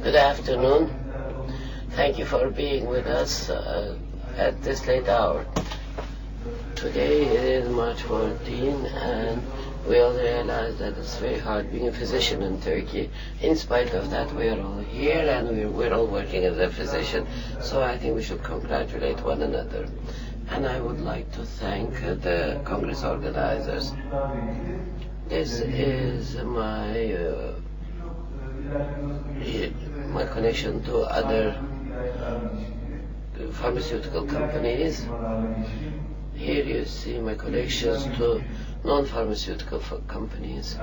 Good afternoon. Thank you for being with us at this late hour. Today is March 14, and we all realize that it's very hard being a physician in Turkey. In spite of that, we are all here and we're all working as a physician. So I think we should congratulate one another. And I would like to thank the Congress organizers. This is my connection to other pharmaceutical companies. Here you see my connections to non-pharmaceutical companies.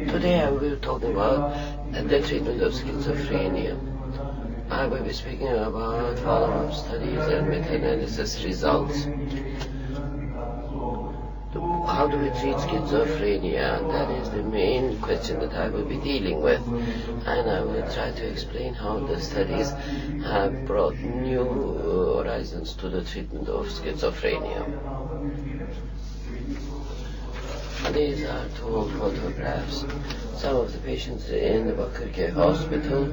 Today I will be talking about the treatment of schizophrenia. I will be speaking about follow-up studies and meta-analysis results. How do we treat schizophrenia? That is the main question that I will be dealing with. And I will try to explain how the studies have brought new horizons to the treatment of schizophrenia. These are two photographs. Some of the patients in the Bakırköy hospital.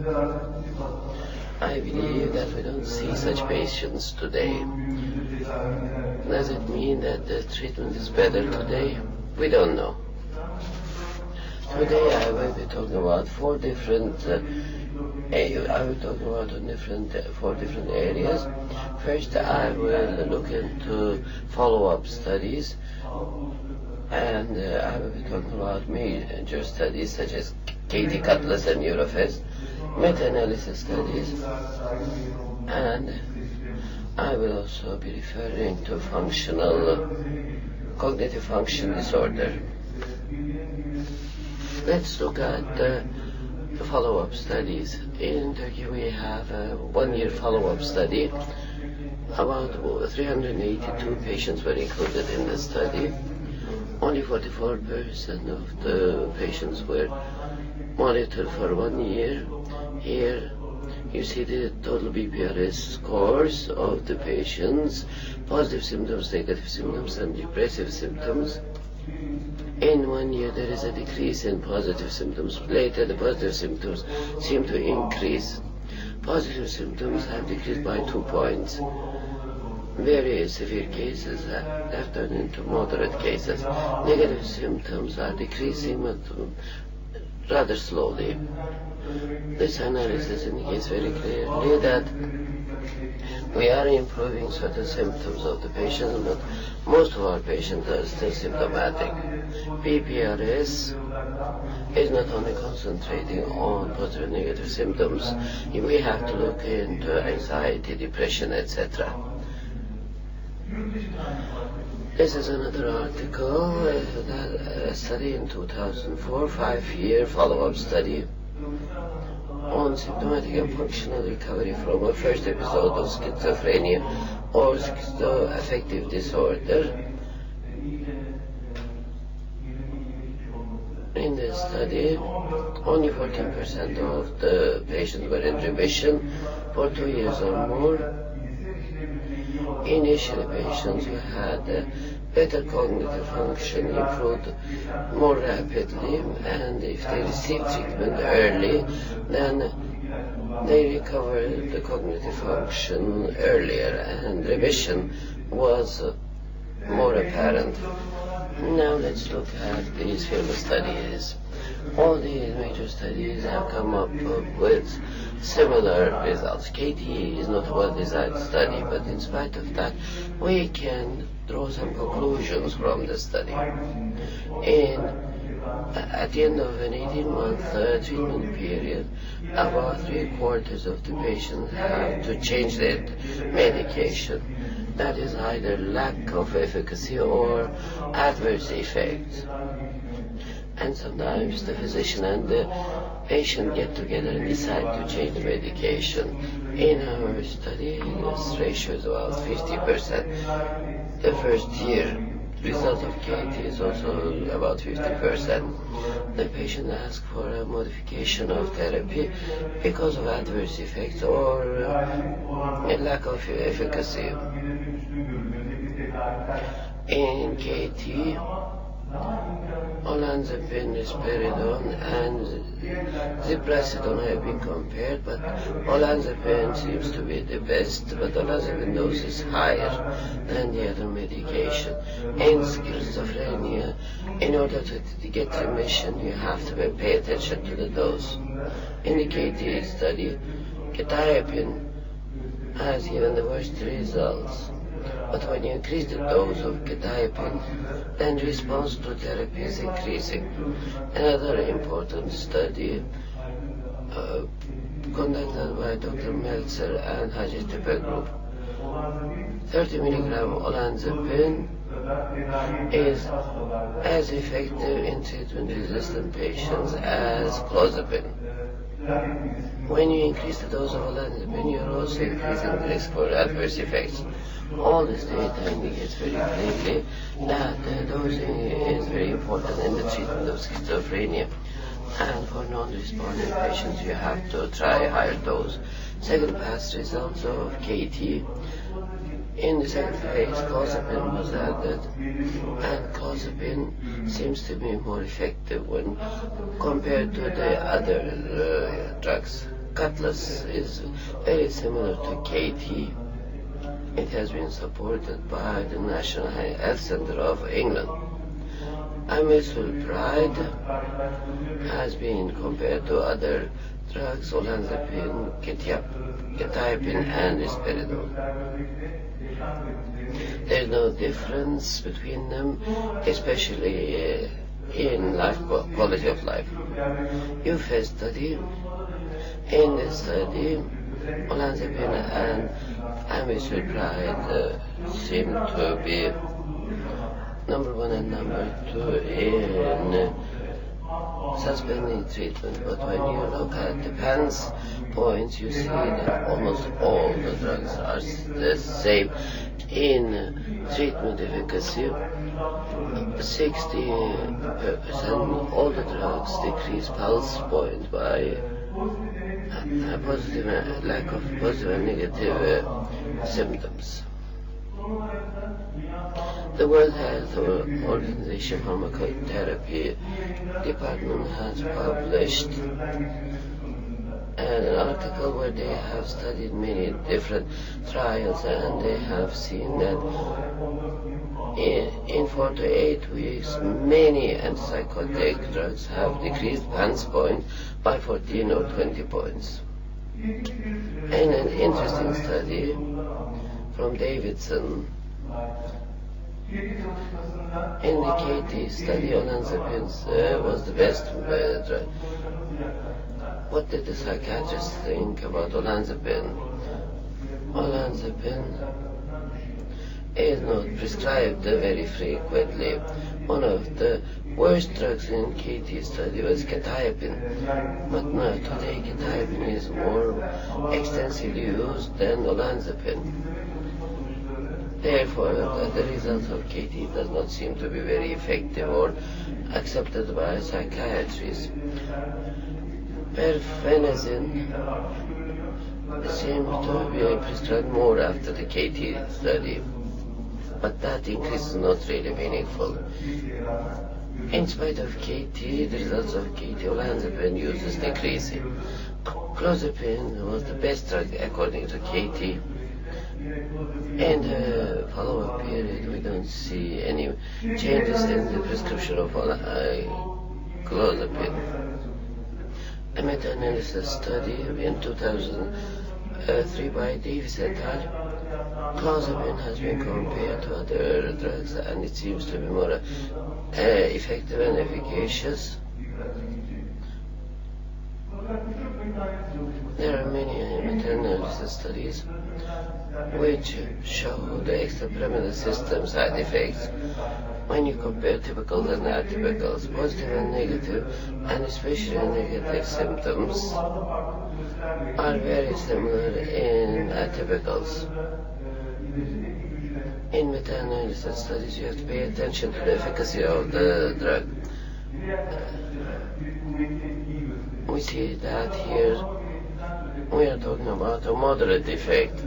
I believe that we don't see such patients today. Does it mean that the treatment is better today? We don't know. Today I will be talking about four different areas. First, I will look into follow-up studies, and I will be talking about major studies such as KT Cutlass and Eurofest, meta-analysis studies, and I will also be referring to cognitive function disorder. Let's look at the follow-up studies. In Turkey we have a one-year follow-up study. About 382 patients were included in the study. Only 44% of the patients were monitored for 1 year. Here you see the total BPRS scores of the patients, positive symptoms, negative symptoms, and depressive symptoms. In 1 year there is a decrease in positive symptoms. Later the positive symptoms seem to increase. Positive symptoms have decreased by 2 points. Very severe cases have turned into moderate cases. Negative symptoms are decreasing but rather slowly. This analysis indicates very clearly that we are improving certain symptoms of the patients, but most of our patients are still symptomatic. BPRS is not only concentrating on positive and negative symptoms. We have to look into anxiety, depression, etc. This is another article, a study in 2004, 5-year follow-up study on symptomatic and functional recovery from a first episode of schizophrenia or schizoaffective disorder. In this study, only 14% of the patients were in remission for 2 years or more. Initially, patients who had better cognitive function improved more rapidly, and if they received treatment early, then they recovered the cognitive function earlier, and remission was more apparent. Now let's look at these field studies. All these major studies have come up with similar results. KT is not a well-designed study, but in spite of that, we can draw some conclusions from the study. At the end of an 18-month treatment period, about 3/4 of the patients have to change their medication. That is either lack of efficacy or adverse effects. And sometimes the physician and the patient get together and decide to change the medication. In our study, this ratio is about 50%. The first year result of KT is also about 50%. The patient asks for a modification of therapy because of adverse effects or a lack of efficacy. In KT, olanzapine, risperidone, and ziprasidone have been compared, but olanzapine seems to be the best, but olanzapine dose is higher than the other medication. In schizophrenia, in order to get remission, you have to pay attention to the dose. In the KT study, quetiapine has given the worst results. But when you increase the dose of quetiapine, then response to therapy is increasing. Another important study conducted by Dr. Meltzer and Hajitepe group. 30 milligram olanzapine is as effective in treatment-resistant patients as clozapine. When you increase the dose of olanzapine, you're also increasing the risk for adverse effects. All this data indicates very clearly that dosing is very important in the treatment of schizophrenia. And for non-responding patients, you have to try a higher dose. Second pass results of KT. In the second phase, clozapine was added, and clozapine seems to be more effective when compared to the other drugs. Cutlass is very similar to KT. It has been supported by the National Health Centre of England. Amisulpride has been compared to other drugs, olanzapine, quetiapine, and risperidone. There is no difference between them, especially in quality of life. UFES study. In this study, olanzapine and amisulpride seem to be number 1 and number 2 in suspending treatment, but when you look at the PANSS points, you see that almost all the drugs are the same in treatment efficacy. 60% all the drugs decrease pulse point by lack of positive and negative symptoms. The World Health Organization Pharmacotherapy Department has published an article where they have studied many different trials, and they have seen that in 4 to 8 weeks, many antipsychotic drugs have decreased PANSS point by 14 or 20 points. In an interesting study from Davidson, in the KT study, olanzapine was the best drug. What did the psychiatrists think about olanzapine? Olanzapine is not prescribed very frequently. One of the worst drugs in KT study was quetiapine, but now today quetiapine is more extensively used than olanzapine. Therefore, the results of KT does not seem to be very effective or accepted by psychiatrists. Perfenazine seemed to be prescribed more after the KT study, but that increase is not really meaningful. In spite of KT, the results of KT, olanzapine use is decreasing. Clozapine was the best drug according to KT. In the follow-up period, we don't see any changes in the prescription of clozapine. A meta-analysis study in 2003 by Davis et al. Clozapine has been compared to other drugs, and it seems to be more effective and efficacious. There are many meta-analysis studies which show the extrapyramidal system side effects when you compare typicals and atypicals. Positive and negative, and especially negative symptoms, are very similar in atypicals. In meta-analysis studies, you have to pay attention to the efficacy of the drug. We see that here we are talking about a moderate effect.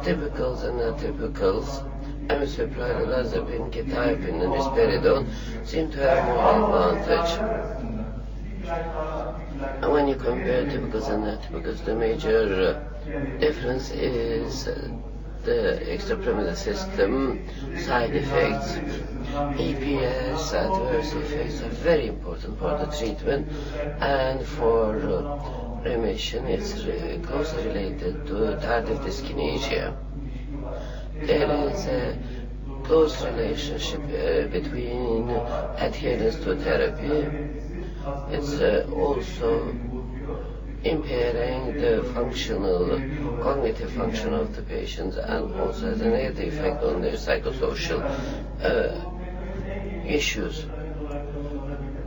Typicals and atypicals amisulpride, olanzapine, quetiapine, and risperidone seem to have more advantage. And when you compare typicals and atypicals, the major difference is the extrapyramidal system side effects. EPS adverse effects are very important for the treatment, and for remission it's closely related to tardive dyskinesia. There is a close relationship between adherence to therapy. It's also impairing the cognitive function of the patients, and also has a negative effect on their psychosocial issues.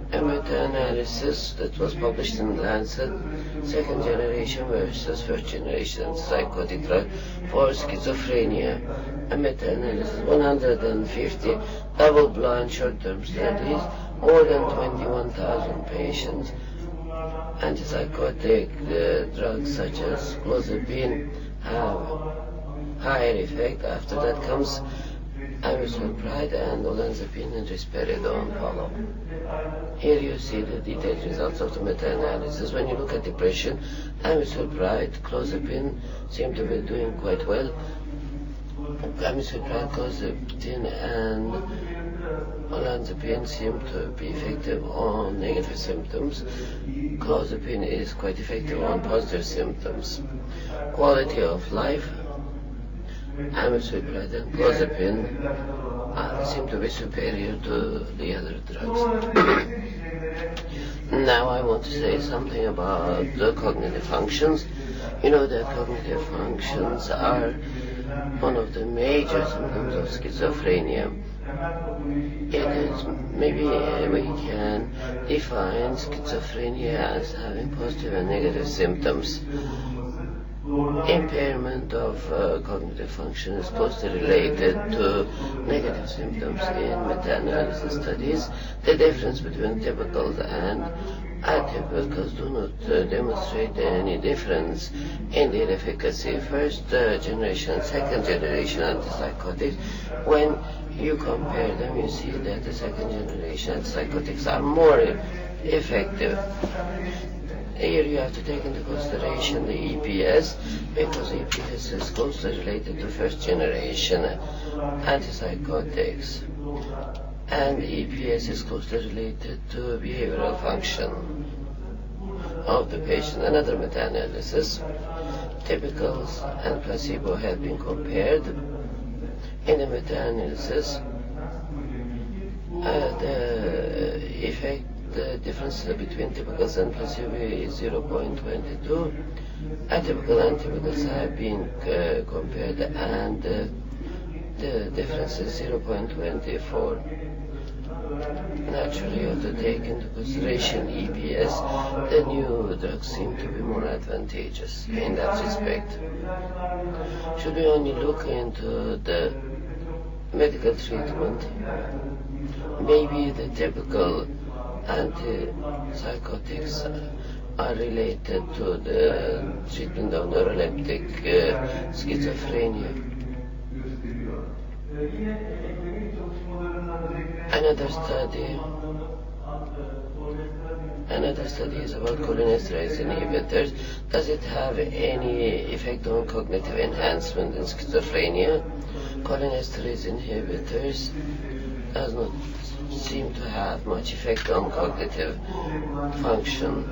A meta-analysis that was published in Lancet, second generation versus first generation antipsychotic drug for schizophrenia. A meta-analysis, 150 double-blind short-term studies, more than 21,000 patients. Antipsychotic drugs such as clozapine have higher effect. After that comes amisulpride and olanzapine and risperidone follow. Here you see the detailed results of the meta-analysis. When you look at depression, amisulpride, clozapine seem to be doing quite well. Amisulpride, clozapine, and olanzapine seem to be effective on negative symptoms. Clozapine is quite effective on positive symptoms. Quality of life, amisulpride and clozapine seem to be superior to the other drugs. Now I want to say something about the cognitive functions. You know that cognitive functions are one of the major symptoms of schizophrenia. Maybe we can define schizophrenia as having positive and negative symptoms. Impairment of cognitive function is closely related to negative symptoms in meta-analysis studies. The difference between typicals and atypicals do not demonstrate any difference in their efficacy. First generation and second generation antipsychotics, when you compare them, you see that the second generation antipsychotics are more effective. Here you have to take into consideration the EPS, because EPS is closely related to first generation antipsychotics, and EPS is closely related to behavioral function of the patient. Another meta-analysis, typicals and placebo have been compared. In the meta-analysis, the difference between typicals and placebo is 0.22. Atypical and typicals have been compared, and the difference is 0.24. Naturally, you have to take into consideration EPS. The new drugs seem to be more advantageous in that respect. Should we only look into the medical treatment? Maybe the typical antipsychotics are related to the treatment of neuroleptic schizophrenia. Another study is about cholinesterase inhibitors. Does it have any effect on cognitive enhancement in schizophrenia? Cholinesterase inhibitors does not seem to have much effect on cognitive function.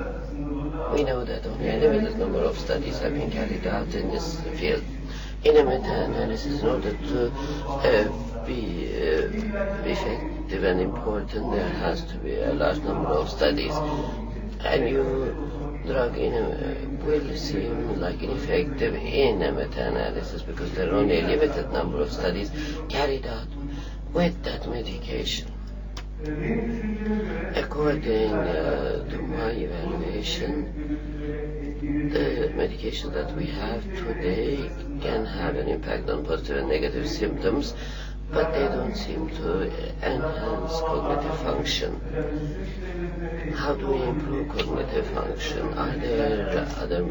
We know that only a limited number of studies have been carried out in this field. In a meta-analysis, in order to be effective and important, there has to be a large number of studies. A new drug will seem like ineffective in a meta-analysis because there are only a limited number of studies carried out with that medication. According to my evaluation, the medications that we have today can have an impact on positive and negative symptoms, but they don't seem to enhance cognitive function. How do we improve cognitive function? Are there other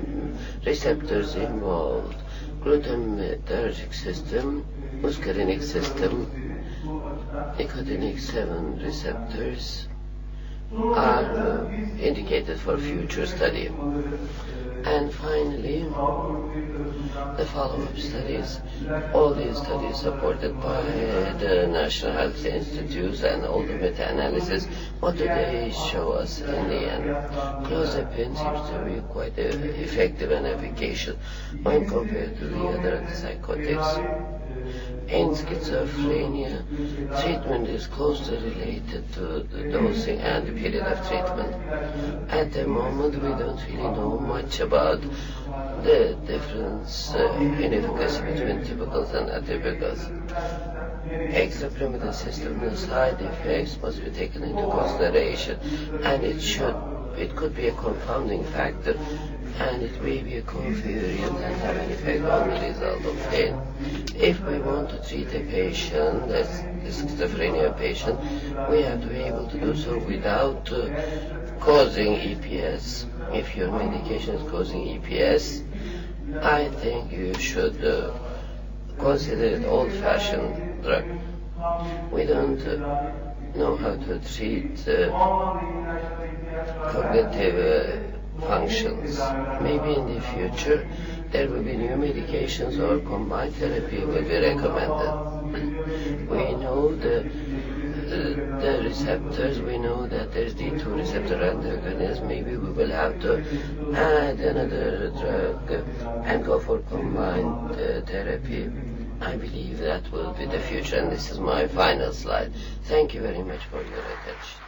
receptors involved? Glutamatergic system muscarinic system, nicotinic 7 receptors are indicated for future study. And finally, the follow-up studies. All these studies supported by the National Health Institutes and all the meta-analysis. What do they show us in the end? Clozapine seems to be quite effective and efficacious when compared to the other antipsychotics. In schizophrenia, treatment is closely related to the dosing and the period of treatment. At the moment, we don't really know much about the difference in efficacy between typicals and atypicals. Extrapyramidal system side effects must be taken into consideration, and it could be a confounding factor, and it may be a covariant and have an effect on the result of pain. If we want to treat a patient, that's a schizophrenia patient, we have to be able to do so without causing EPS. If your medication is causing EPS, I think you should consider it old-fashioned drug. We don't know how to treat cognitive functions. Maybe in the future there will be new medications or combined therapy will be recommended. We know the receptors, we know that there's D2 receptor antagonist. Maybe we will have to add another drug and go for combined therapy. I believe that will be the future, and this is my final slide. Thank you very much for your attention.